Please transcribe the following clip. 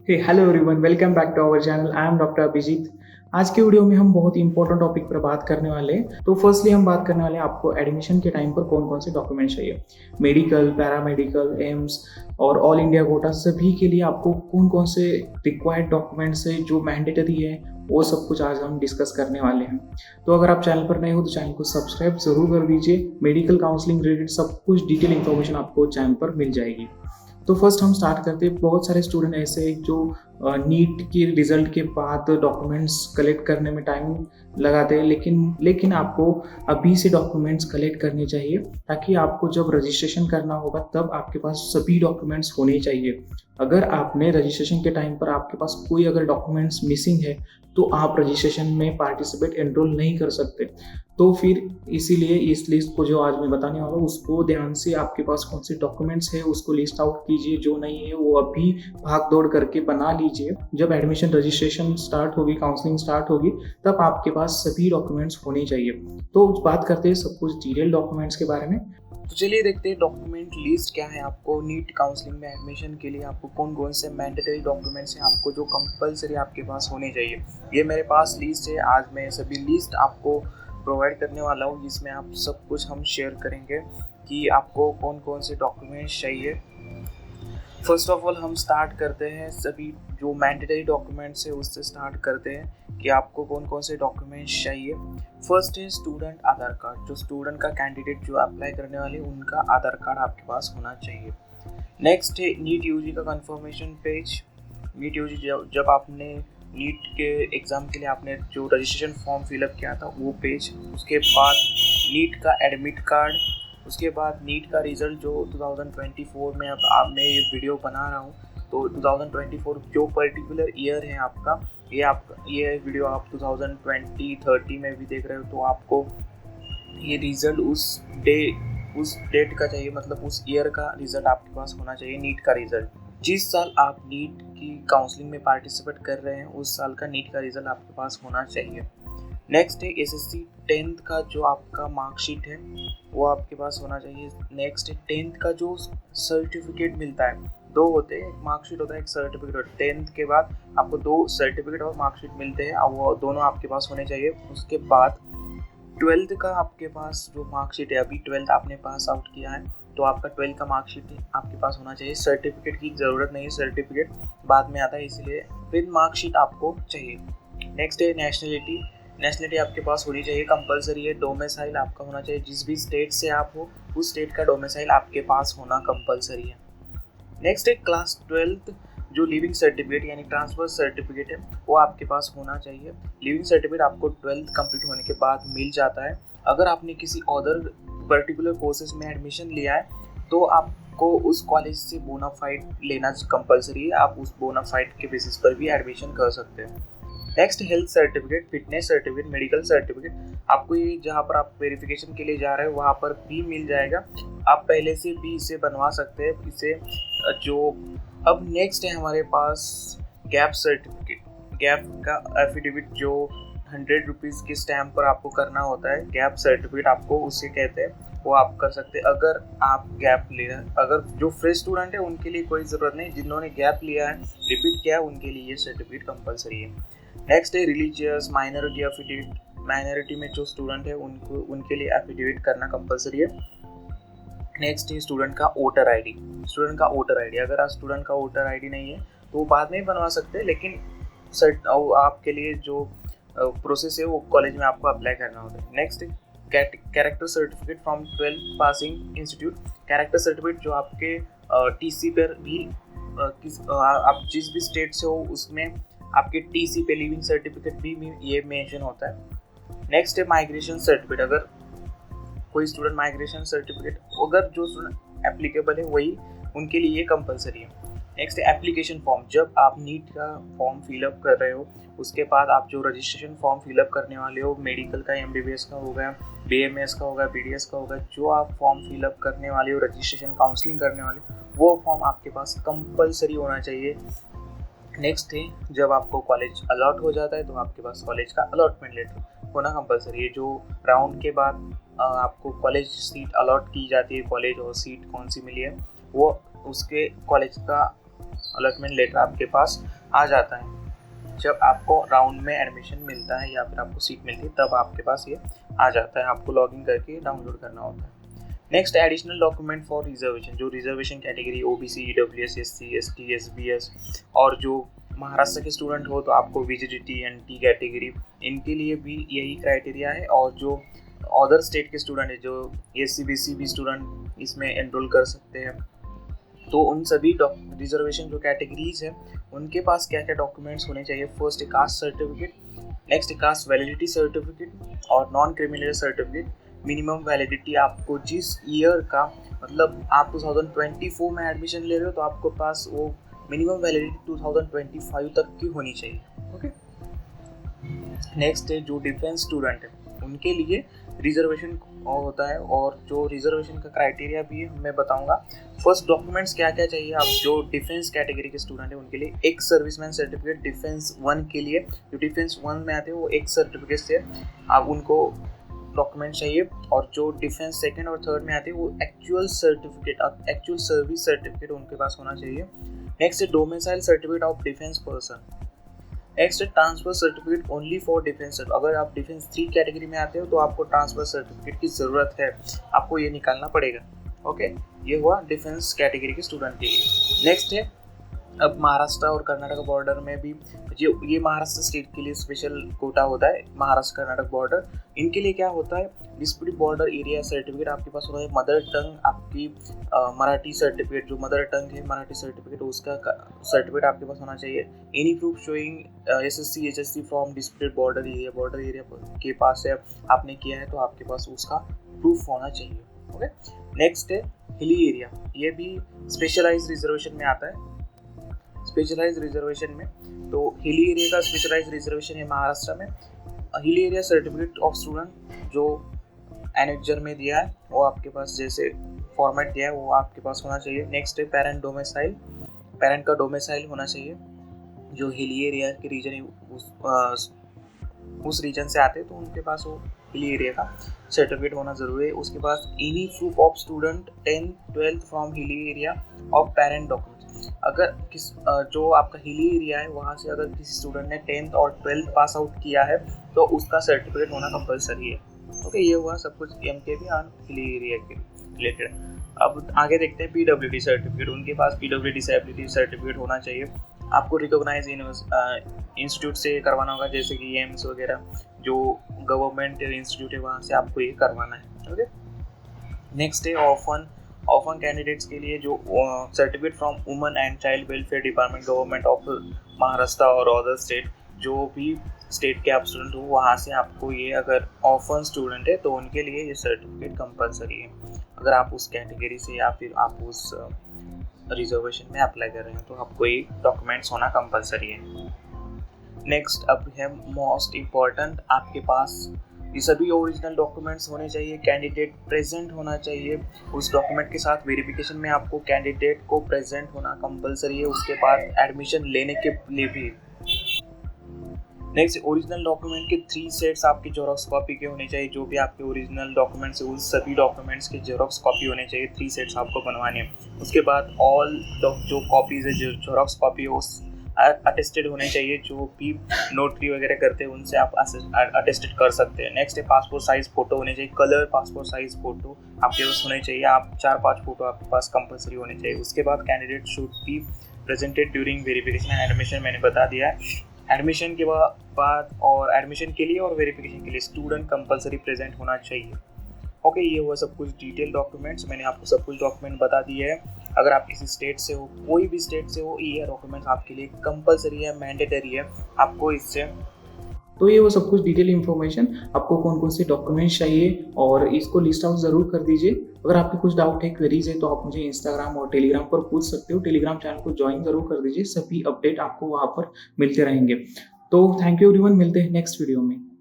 Hey hello everyone, welcome back to our channel. I am doctor Abhijeet. आज के video में हम बहुत ही इंपॉर्टेंट टॉपिक पर बात करने वाले हैं। तो फर्स्टली हम बात करने वाले हैं आपको एडमिशन के टाइम पर कौन कौन से डॉक्यूमेंट चाहिए। मेडिकल, पैरामेडिकल, एम्स और ऑल इंडिया कोटा सभी के लिए आपको कौन कौन से रिक्वायर्ड डॉक्यूमेंट्स है जो मैंडेटरी है, वो सब कुछ आज हम डिस्कस करने वाले हैं। तो अगर आप चैनल पर नए हो तो चैनल को सब्सक्राइब जरूर कर दीजिए। मेडिकल काउंसलिंग रिलेटेड सब कुछ डिटेल इन्फॉर्मेशन आपको चैनल पर मिल जाएगी। तो फर्स्ट हम स्टार्ट करते हैं। बहुत सारे स्टूडेंट ऐसे हैं जो नीट के रिजल्ट के बाद डॉक्यूमेंट्स कलेक्ट करने में टाइम लगाते हैं, लेकिन आपको अभी से डॉक्यूमेंट्स कलेक्ट करने चाहिए ताकि आपको जब रजिस्ट्रेशन करना होगा तब आपके पास सभी डॉक्यूमेंट्स होने चाहिए। अगर आपने रजिस्ट्रेशन के टाइम पर आपके पास कोई अगर डॉक्यूमेंट्स मिसिंग है तो आप रजिस्ट्रेशन में पार्टिसिपेट एनरोल नहीं कर सकते। तो फिर इसीलिए इस लिस्ट को जो आज मैं बताने वाला हूँ उसको ध्यान से आपके पास कौन से डॉक्यूमेंट्स है उसको लिस्ट आउट कीजिए। जो नहीं है वो अभी भाग दौड़ करके बना लीजिए। जब एडमिशन रजिस्ट्रेशन स्टार्ट होगी, काउंसलिंग स्टार्ट होगी, तब आपके पास सभी डॉक्यूमेंट्स होने चाहिए। तो बात करते हैं सब कुछ डिटेल डॉक्यूमेंट्स के बारे में। तो चलिए देखते हैं डॉक्यूमेंट लिस्ट क्या है। आपको नीट काउंसलिंग में एडमिशन के लिए आपको कौन कौन से मैंडेटरी डॉक्यूमेंट्स हैं आपको जो कंपलसरी आपके पास होने चाहिए। ये मेरे पास लिस्ट है। आज मैं सभी लिस्ट आपको प्रोवाइड करने वाला हूँ, जिसमें आप सब कुछ हम शेयर करेंगे कि आपको कौन कौन से डॉक्यूमेंट्स चाहिए। फर्स्ट ऑफ ऑल हम स्टार्ट करते हैं सभी जो मैंडेटरी डॉक्यूमेंट्स है उससे स्टार्ट करते हैं कि आपको कौन कौन से डॉक्यूमेंट्स चाहिए। फर्स्ट है स्टूडेंट आधार कार्ड। जो स्टूडेंट का कैंडिडेट जो अप्लाई करने वाले उनका आधार कार्ड आपके पास होना चाहिए। नेक्स्ट है नीट यूजी का कंफर्मेशन पेज। नीट यूजी जब आपने नीट के एग्ज़ाम के लिए आपने जो रजिस्ट्रेशन फॉर्म फिलअप किया था वो पेज, उसके बाद नीट का एडमिट कार्ड, उसके बाद नीट का रिज़ल्ट जो 2024 में अब मैं ये वीडियो बना रहा हूँ तो 2024 जो पर्टिकुलर ईयर है आपका, ये वीडियो आप 2020-30 में भी देख रहे हो तो आपको ये रिज़ल्ट उस डेट का चाहिए, मतलब उस ईयर का रिज़ल्ट आपके पास होना चाहिए। नीट का रिज़ल्ट जिस साल आप नीट की काउंसलिंग में पार्टिसिपेट कर रहे हैं उस साल का नीट का रिज़ल्ट आपके पास होना चाहिए। नेक्स्ट है एसएससी 10th का जो आपका मार्कशीट है वो आपके पास होना चाहिए। नेक्स्ट है 10th का जो सर्टिफिकेट मिलता है, दो होते हैं, एक मार्कशीट होता है एक सर्टिफिकेट। 10th के बाद आपको दो सर्टिफिकेट और मार्कशीट मिलते हैं और वो दोनों आपके पास होने चाहिए। उसके बाद 12th का आपके पास जो मार्कशीट है, अभी 12th आपने पास आउट किया है तो आपका 12th का मार्कशीट आपके पास होना चाहिए। सर्टिफिकेट की ज़रूरत नहीं है, सर्टिफिकेट बाद में आता है, इसलिए फिर मार्कशीट आपको चाहिए। नेक्स्ट है नेशनलिटी आपके पास होनी चाहिए, कंपलसरी है। डोमिसाइल आपका होना चाहिए, जिस भी स्टेट से आप हो उस स्टेट का डोमिसाइल आपके पास होना कंपलसरी है। नेक्स्ट है क्लास 12th जो लिविंग सर्टिफिकेट यानी ट्रांसफर सर्टिफिकेट है वो आपके पास होना चाहिए। लिविंग सर्टिफिकेट आपको 12th कंप्लीट होने के बाद मिल जाता है। अगर आपने किसी अदर पर्टिकुलर कोर्सेज में एडमिशन लिया है तो आपको उस कॉलेज से बोनाफाइड लेना कंपलसरी है। आप उस बोनाफाइड के बेसिस पर भी एडमिशन कर सकते हैं। Next health certificate, fitness certificate, medical certificate आपको ये जहाँ पर आप वेरिफिकेशन के लिए जा रहे हो वहाँ पर भी मिल जाएगा। आप पहले से भी इसे बनवा सकते हैं इसे जो। अब नेक्स्ट है हमारे पास गैप सर्टिफिकेट। गैप का एफिडेविट जो 100 रुपीज़ के स्टैम्प पर आपको करना होता है, गैप सर्टिफिकेट आपको उसे कहते हैं, वो आप कर सकते हैं अगर आप गैप ले रहे हैं। अगर जो फ्रेश स्टूडेंट है उनके लिए कोई ज़रूरत नहीं, जिन्होंने गैप लिया है, रिपीट किया है, उनके लिए ये सर्टिफिकेट कंपलसरी है। नेक्स्ट है रिलीजियस माइनॉरिटी एफिडेविट। माइनॉरिटी में जो स्टूडेंट है उनके लिए एफिडेविट करना कंपलसरी है। नेक्स्ट है स्टूडेंट का वोटर आईडी। स्टूडेंट का वोटर आईडी, अगर आप स्टूडेंट का वोटर आईडी नहीं है तो बाद में बनवा सकते हैं, लेकिन आपके लिए जो प्रोसेस है वो कॉलेज में आपको अप्लाई करना होता है। नेक्स्ट है character certificate from 12th passing institute. Character certificate जो आपके टीसी पर भी आप जिस भी स्टेट से हो उसमें आपके टीसी पे लिविंग सर्टिफिकेट भी ये मेंशन होता है। नेक्स्ट है माइग्रेशन सर्टिफिकेट। अगर कोई स्टूडेंट माइग्रेशन सर्टिफिकेट अगर जो स्टूडेंट एप्लीकेबल है वही उनके लिए ये कंपलसरी है। नेक्स्ट है एप्लीकेशन फॉर्म। जब आप नीट का फॉर्म फिलअप कर रहे हो उसके बाद आप जो रजिस्ट्रेशन फॉर्म फिलअप करने वाले हो, मेडिकल का एमबीबीएस का होगा, बीएमएस का होगा, बीडीएस का होगा, जो आप फॉर्म फिलअप करने वाले हो, रजिस्ट्रेशन काउंसलिंग करने वाले हो, वो फॉर्म आपके पास कंपलसरी होना चाहिए। नेक्स्ट है जब आपको कॉलेज अलॉट हो जाता है तो आपके पास कॉलेज का अलॉटमेंट लेटर होना कंपलसरी है। जो राउंड के बाद आपको कॉलेज सीट अलॉट की जाती है, कॉलेज और सीट कौन सी मिली है वो उसके कॉलेज का अलॉटमेंट लेटर आपके पास आ जाता है जब आपको राउंड में एडमिशन मिलता है या फिर आपको सीट मिलती है, तब आपके पास ये आ जाता है, आपको लॉगिन करके डाउनलोड करना होता है। Next, additional document for reservation. जो reservation category OBC, EWS, SC, ST, SBS और जो महाराष्ट्र के स्टूडेंट हो तो आपको विजिडिटी, एनटी कैटेगरी, इनके लिए भी यही क्राइटेरिया है। और जो अदर स्टेट के स्टूडेंट है, जो एससी बीसी भी स्टूडेंट इसमें एनरोल कर सकते हैं। तो उन सभी रिजर्वेशन जो कैटेगरीज है उनके पास क्या क्या डॉक्यूमेंट्स होने चाहिए। First, caste certificate, next caste validity certificate और non criminal certificate. Minimum validity आपको जिस ईयर का, मतलब आप 2024 में एडमिशन ले रहे हो तो आपको पास वो मिनिमम वैलिडिटी 2025 तक की होनी चाहिए। ओके। नेक्स्ट है जो डिफेंस स्टूडेंट है उनके लिए रिजर्वेशन होता है, और जो रिजर्वेशन का क्राइटेरिया भी है मैं बताऊंगा। फर्स्ट, डॉक्यूमेंट्स क्या क्या चाहिए। आप जो डिफेंस कैटेगरी के स्टूडेंट है उनके लिए एक सर्विसमैन सर्टिफिकेट, डिफेंस 1 के लिए जो डिफेंस 1 में आते हैं वो एक सर्टिफिकेट से आप उनको डॉक्यूमेंट चाहिए। और जो डिफेंस 2nd और 3rd में आते हैं वो actual certificate, actual service certificate उनके पास होना चाहिए। नेक्स्ट है domicile certificate of defence person. Next है transfer certificate only for defence. अगर आप डिफेंस 3 कैटेगरी में आते हो तो आपको ट्रांसफर सर्टिफिकेट की ज़रूरत है, आपको ये निकालना पड़ेगा। ओके, ये हुआ डिफेंस कैटेगरी के स्टूडेंट के लिए। नेक्स्ट है, अब महाराष्ट्र और कर्नाटक बॉर्डर में भी ये महाराष्ट्र स्टेट के लिए स्पेशल कोटा होता है। महाराष्ट्र कर्नाटक बॉर्डर, इनके लिए क्या होता है, डिस्प्यूटेड बॉर्डर एरिया सर्टिफिकेट आपके पास होता है। मदर टंग आपकी मराठी सर्टिफिकेट, जो मदर टंग है मराठी सर्टिफिकेट, उसका सर्टिफिकेट आपके पास होना चाहिए। Any proof showing SSC HSC from disputed border area के पास है, आपने किया है तो आपके पास उसका प्रूफ होना चाहिए। ओके। नेक्स्ट है हिली एरिया, ये भी स्पेशलाइज रिजर्वेशन में आता है। स्पेशलाइज रिजर्वेशन में तो हिली एरिया का स्पेशलाइज रिजर्वेशन है महाराष्ट्र में। Hilly area certificate of student जो एनेक्जर में दिया है वो आपके पास, जैसे फॉर्मेट दिया है वो आपके पास होना चाहिए। नेक्स्ट है पेरेंट डोमिसाइल, पेरेंट का डोमिसाइल होना चाहिए। जो हिली एरिया के रीजन है उस रीजन से आते हैं तो उनके पास वो हिली एरिया का सर्टिफिकेट होना जरूरी है। उसके बाद any proof of student 10th 12th from hilly area of parent document. अगर जो आपका हिली एरिया है वहाँ से अगर किसी स्टूडेंट ने 10th और 12th पास आउट किया है तो उसका सर्टिफिकेट होना कंपलसरी है। ओके, ये हुआ सब कुछ एमकेबी और हिली एरिया के रिलेटेड। अब आगे देखते हैं पीडब्ल्यूडी सर्टिफिकेट। उनके पास पीडब्ल्यूडी डिसेबिलिटी सर्टिफिकेट होना चाहिए। आपको रिकॉग्नाइज इंस्टीट्यूट से करवाना होगा, जैसे कि एम्स वगैरह जो गवर्नमेंट इंस्टीट्यूट है वहाँ से आपको ये करवाना है। ओके। नेक्स्ट है ऑफन कैंडिडेट्स के लिए जो certificate from women and child welfare department government of Maharashtra और अदर स्टेट, जो भी स्टेट के आप स्टूडेंट हो वहाँ से आपको ये, अगर ऑफन स्टूडेंट है तो उनके लिए ये सर्टिफिकेट कंपलसरी है। अगर आप उस कैटेगरी से या फिर आप उस रिजर्वेशन में अप्लाई कर रहे हैं तो आपको ये डॉक्यूमेंट्स होना कंपलसरी है। नेक्स्ट अब है मोस्ट इम्पॉर्टेंट, आपके पास ये सभी ओरिजिनल डॉक्यूमेंट्स होने चाहिए। कैंडिडेट प्रेजेंट होना चाहिए। उस डॉक्यूमेंट के साथ वेरिफिकेशन में आपको कैंडिडेट को प्रेजेंट होना कंपलसरी है। उसके बाद एडमिशन लेने के लिए भी। नेक्स्ट, ओरिजिनल डॉक्यूमेंट के 3 सेट्स आपकी जेरोक्स कॉपी के होने चाहिए। जो भी आपके ओरिजिनल डॉक्यूमेंट्स है उस सभी डॉक्यूमेंट्स के जेरोक्स कॉपी होने चाहिए। 3 सेट्स आपको बनवाने हैं। उसके बाद ऑल जो कॉपीज है, जो जेरोक्स कॉपी है उस अटेस्टेड होने चाहिए। जो भी नोटरी वगैरह करते हैं उनसे आप अटेस्टेड कर सकते हैं। नेक्स्ट है पासपोर्ट साइज फोटो होने चाहिए। कलर पासपोर्ट साइज फोटो आपके पास होने चाहिए। आप 4-5 फोटो आपके पास कंपलसरी होने चाहिए। उसके बाद candidate should be presented during verification and admission, मैंने बता दिया है। एडमिशन के बाद और एडमिशन के लिए और वेरिफिकेशन के लिए स्टूडेंट कंपलसरी प्रेजेंट होना चाहिए। ओके, ये हुआ सब कुछ डिटेल डॉक्यूमेंट्स। मैंने आपको सब कुछ डॉक्यूमेंट बता दिए हैं। अगर आप किसी स्टेट से हो, कोई भी स्टेट से हो, ये डॉक्यूमेंट्स आपके लिए कंपलसरी है, मैंडेटरी है। आपको इससे तो ये वो सब कुछ डिटेल इन्फॉर्मेशन, आपको कौन कौन से डॉक्यूमेंट्स चाहिए और इसको लिस्ट आउट ज़रूर कर दीजिए। अगर आपके कुछ डाउट है, क्वेरीज है तो आप मुझे इंस्टाग्राम और टेलीग्राम पर पूछ सकते हो। टेलीग्राम चैनल को ज्वाइन जरूर कर दीजिए, सभी अपडेट आपको वहाँ पर मिलते रहेंगे। तो थैंक यू एवरीवन, मिलते हैं नेक्स्ट वीडियो में।